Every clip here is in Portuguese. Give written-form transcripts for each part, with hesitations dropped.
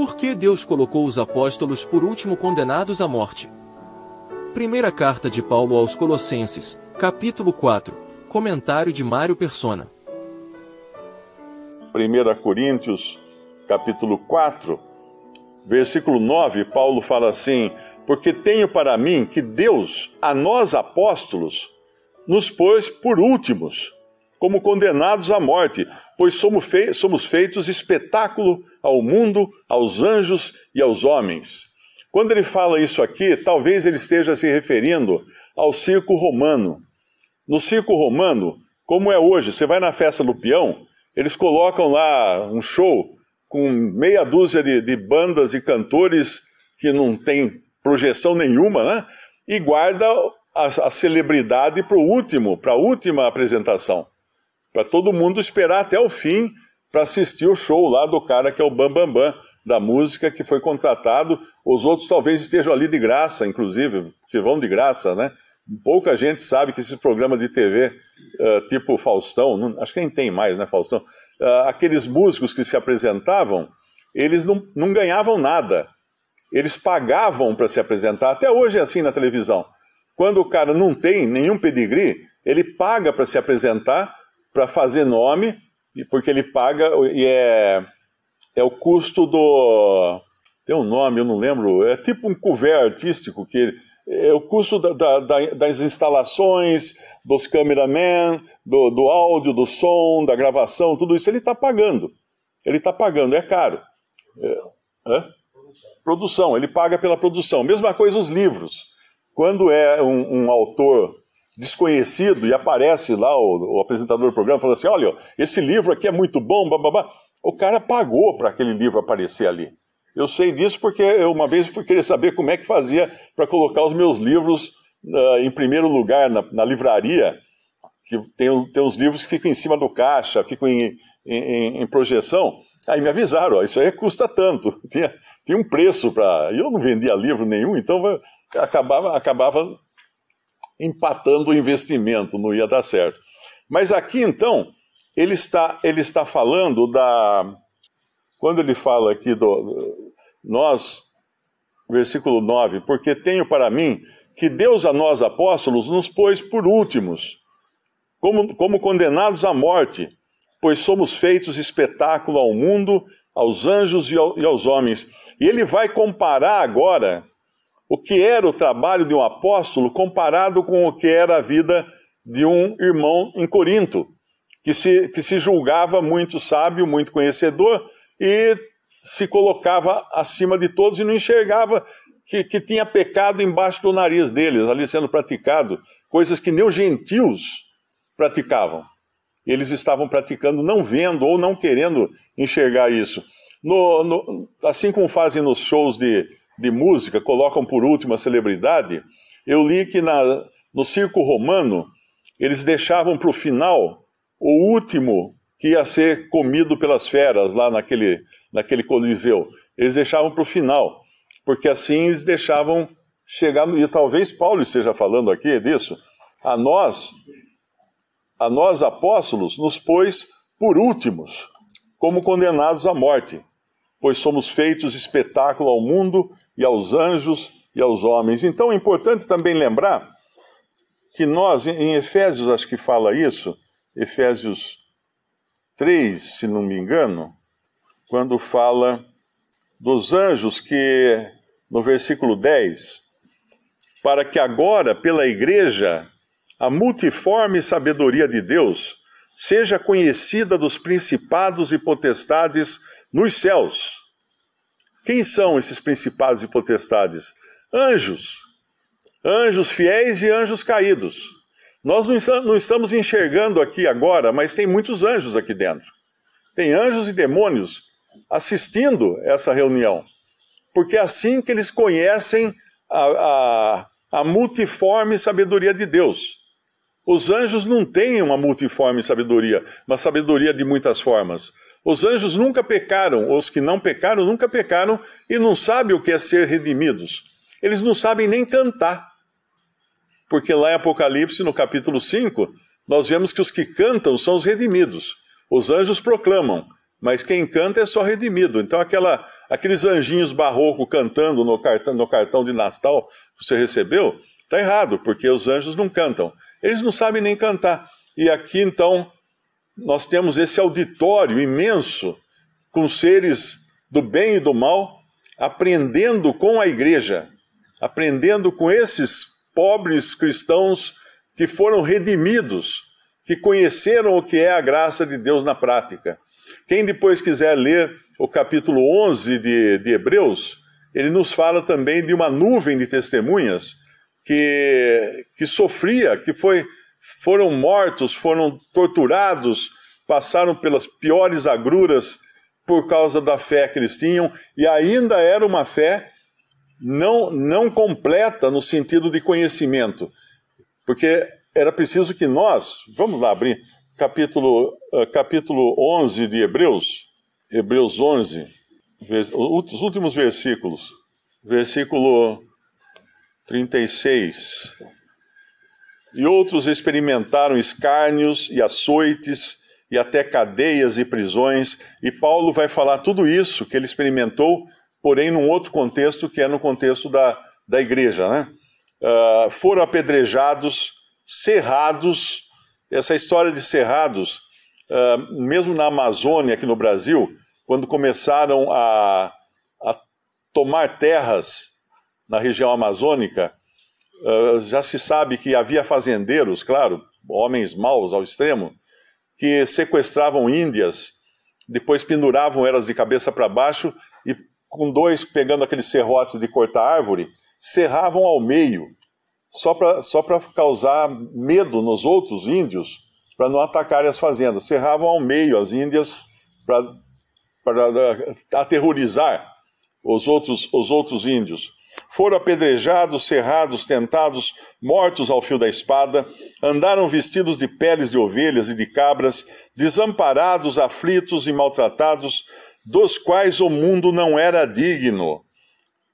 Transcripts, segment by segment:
Por que Deus colocou os apóstolos por último condenados à morte? Primeira carta de Paulo aos Colossenses, capítulo 4, comentário de Mário Persona. 1 Coríntios, capítulo 4, versículo 9, Paulo fala assim: porque tenho para mim que Deus, a nós apóstolos, nos pôs por últimos, como condenados à morte, pois somos feitos espetáculo ao mundo, aos anjos e aos homens. Quando ele fala isso aqui, talvez ele esteja se referindo ao circo romano. No circo romano, como é hoje, você vai na festa do peão, eles colocam lá um show com meia dúzia de bandas e cantores que não tem projeção nenhuma, né? E guarda a celebridade para a última apresentação. Para todo mundo esperar até o fim para assistir o show lá do cara que é o Bambambam da música, que foi contratado. Os outros talvez estejam ali de graça, inclusive, que vão de graça, né? Pouca gente sabe que esse programa de TV, tipo Faustão, acho que nem tem mais, né, Faustão? Aqueles músicos que se apresentavam, eles não ganhavam nada. Eles pagavam para se apresentar. Até hoje é assim na televisão. Quando o cara não tem nenhum pedigree, ele paga para se apresentar, para fazer nome, porque ele paga, e é o custo do... Tem um nome, eu não lembro, é tipo um couvert artístico, que é o custo das instalações, dos cameramen, do áudio, do som, da gravação, tudo isso ele está pagando. Ele está pagando, é caro. Produção, ele paga pela produção. Mesma coisa os livros. Quando é um autor desconhecido e aparece lá o apresentador do programa falando assim: olha, esse livro aqui é muito bom, bababá. O cara pagou para aquele livro aparecer ali. Eu sei disso porque eu uma vez fui querer saber como é que fazia para colocar os meus livros em primeiro lugar na livraria, que tem uns livros que ficam em cima do caixa, ficam em projeção. Aí me avisaram, isso aí custa tanto, tinha um preço para... Eu não vendia livro nenhum, então acabava empatando o investimento, não ia dar certo. Mas aqui então, ele está falando quando ele fala aqui nós, versículo 9, porque tenho para mim que Deus a nós apóstolos nos pôs por últimos, como condenados à morte, pois somos feitos espetáculo ao mundo, aos anjos e aos homens. E ele vai comparar agora o que era o trabalho de um apóstolo comparado com o que era a vida de um irmão em Corinto, que se julgava muito sábio, muito conhecedor, e se colocava acima de todos e não enxergava que tinha pecado embaixo do nariz deles, ali sendo praticado, coisas que nem os gentios praticavam. Eles estavam praticando não vendo ou não querendo enxergar isso. Assim como fazem nos shows de música, colocam por última a celebridade, eu li que no circo romano, eles deixavam para o final o último que ia ser comido pelas feras lá naquele coliseu. Eles deixavam para o final, porque assim eles deixavam chegar, e talvez Paulo esteja falando aqui disso, a nós apóstolos nos pôs por últimos, como condenados à morte, pois somos feitos espetáculo ao mundo e aos anjos e aos homens. Então é importante também lembrar que nós, em Efésios, acho que fala isso, Efésios 3, se não me engano, quando fala dos anjos, que no versículo 10, para que agora, pela igreja, a multiforme sabedoria de Deus seja conhecida dos principados e potestades nos céus. Quem são esses principados e potestades? Anjos. Anjos fiéis e anjos caídos. Nós não estamos enxergando aqui agora, mas tem muitos anjos aqui dentro. Tem anjos e demônios assistindo essa reunião. Porque é assim que eles conhecem a multiforme sabedoria de Deus. Os anjos não têm uma multiforme sabedoria, uma sabedoria de muitas formas. Os anjos nunca pecaram, os que não pecaram nunca pecaram e não sabem o que é ser redimidos. Eles não sabem nem cantar. Porque lá em Apocalipse, no capítulo 5, nós vemos que os que cantam são os redimidos. Os anjos proclamam, mas quem canta é só redimido. Então aqueles anjinhos barroco cantando no cartão de Natal que você recebeu, está errado, porque os anjos não cantam. Eles não sabem nem cantar. E aqui, então, nós temos esse auditório imenso, com seres do bem e do mal, aprendendo com a igreja, aprendendo com esses pobres cristãos que foram redimidos, que conheceram o que é a graça de Deus na prática. Quem depois quiser ler o capítulo 11 de Hebreus, ele nos fala também de uma nuvem de testemunhas que sofria, foram mortos, foram torturados, passaram pelas piores agruras por causa da fé que eles tinham, e ainda era uma fé não completa no sentido de conhecimento, porque era preciso que nós, vamos lá abrir, capítulo 11 de Hebreus 11, os últimos versículos, versículo 36. E outros experimentaram escárnios e açoites, e até cadeias e prisões, e Paulo vai falar tudo isso que ele experimentou, porém num outro contexto, que é no contexto da igreja, né? Foram apedrejados, cerrados. Essa história de cerrados, mesmo na Amazônia, aqui no Brasil, quando começaram a tomar terras na região amazônica, já se sabe que havia fazendeiros, claro, homens maus ao extremo, que sequestravam índias, depois penduravam elas de cabeça para baixo e, com dois pegando aqueles serrotes de cortar árvore, serravam ao meio, só para causar medo nos outros índios, para não atacarem as fazendas. Serravam ao meio as índias para aterrorizar os outros índios. Foram apedrejados, cerrados, tentados, mortos ao fio da espada, andaram vestidos de peles de ovelhas e de cabras, desamparados, aflitos e maltratados, dos quais o mundo não era digno.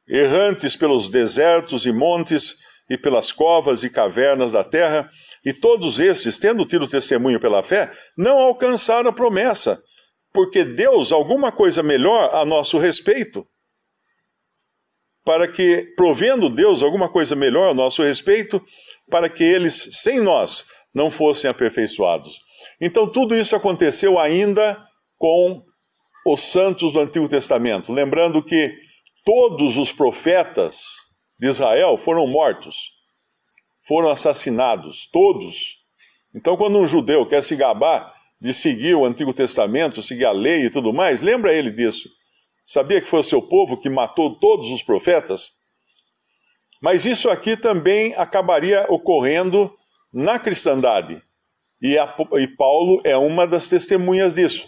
Errantes pelos desertos e montes, e pelas covas e cavernas da terra, e todos esses, tendo tido testemunho pela fé, não alcançaram a promessa, porque Deus alguma coisa melhor a nosso respeito, provendo Deus alguma coisa melhor a nosso respeito, para que eles, sem nós, não fossem aperfeiçoados. Então tudo isso aconteceu ainda com os santos do Antigo Testamento, lembrando que todos os profetas de Israel foram mortos, foram assassinados, todos. Então quando um judeu quer se gabar de seguir o Antigo Testamento, seguir a lei e tudo mais, lembra ele disso. Sabia que foi o seu povo que matou todos os profetas? Mas isso aqui também acabaria ocorrendo na cristandade. E Paulo é uma das testemunhas disso.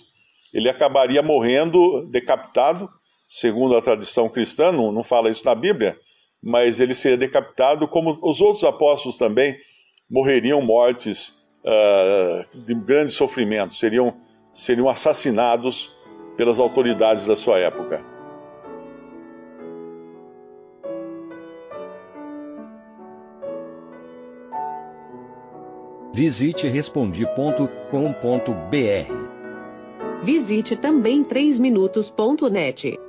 Ele acabaria morrendo decapitado, segundo a tradição cristã, não fala isso na Bíblia, mas ele seria decapitado como os outros apóstolos também morreriam mortes de grande sofrimento, seriam assassinados pelas autoridades da sua época. Visite Respondi.com.br. Visite também 3minutos.net.